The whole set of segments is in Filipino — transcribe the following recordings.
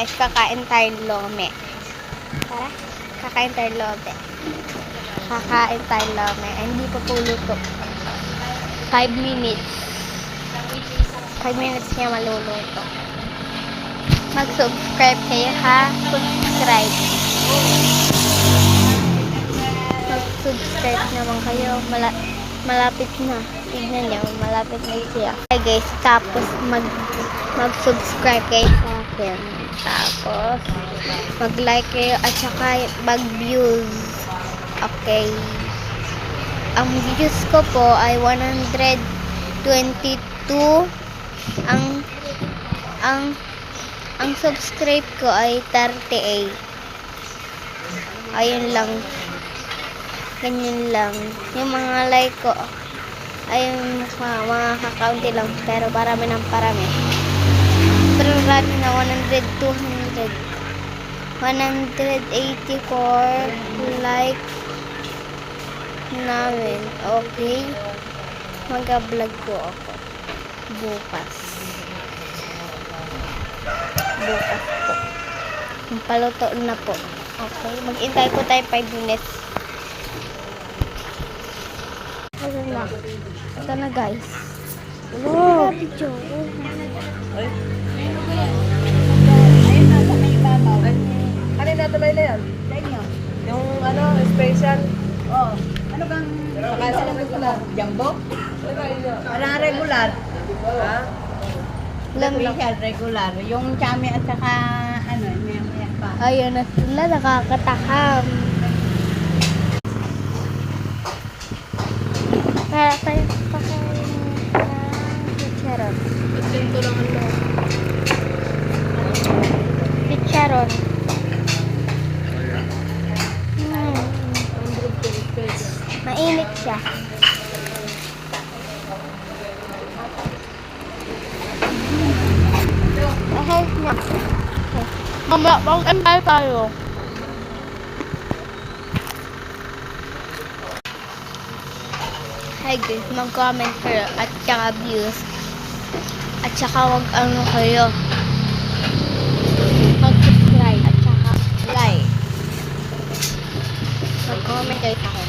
guys, kakain tayong lome. Tara, kakain tayong lome. Kakain tayong lome. Hindi pa po luto. 5 minutes. 5 minutes niya maluluto. Mag-subscribe kayo ha. Subscribe. Mag-subscribe naman kayo. Malapit na. Tignan niyo, malapit na siya. Okay guys, tapos mag-subscribe kayo sa akin. Tapos mag-like kayo at saka mag-views. Okay. Ang views ko po ay 122. Ang subscribe ko ay 38. Ayun lang. Ganyan lang. Yung mga like ko ay mga kakaunti lang. Pero parami ng parami. Pero rami na 100, 200. 184 like namin. Okay. Mag-vlog po ako. Bukas po. Paluto na po. Okay. Mag-intay po tayo 5 minutes. Ito na guys. Wow. Ayun na, sa may ibabaw. Ano yung natuloy na yan? Sa inyo. Yung ano, special? Oo. Ano bang... Saka sila regular? Jumbo? Parang regular. Ha? Special, regular. Yung chami at saka ano, maya pa. Ayun na sila, nakakatakam. Para tayo pakain ng chicharon. Ito lang ang loob. Chicharon. Mainit siya. Okay na. Mamaya, mag-empay tayo. Hi guys, mag-comment kayo at saka views. At saka wag ano kayo. Mag-subscribe at saka like. Mag-comment kayo sa akin.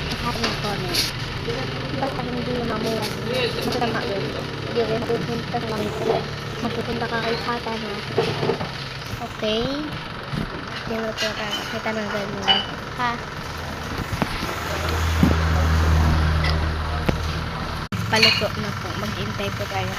Saka mag-comment. Basta hindi mamura. Masama yun. Hindi rin pupunta sa mga magpupunta ka kay Tata na. Okay? Hindi mo ito kita ng ganyan. Ha? Paluto na po. Mag-intay po tayo.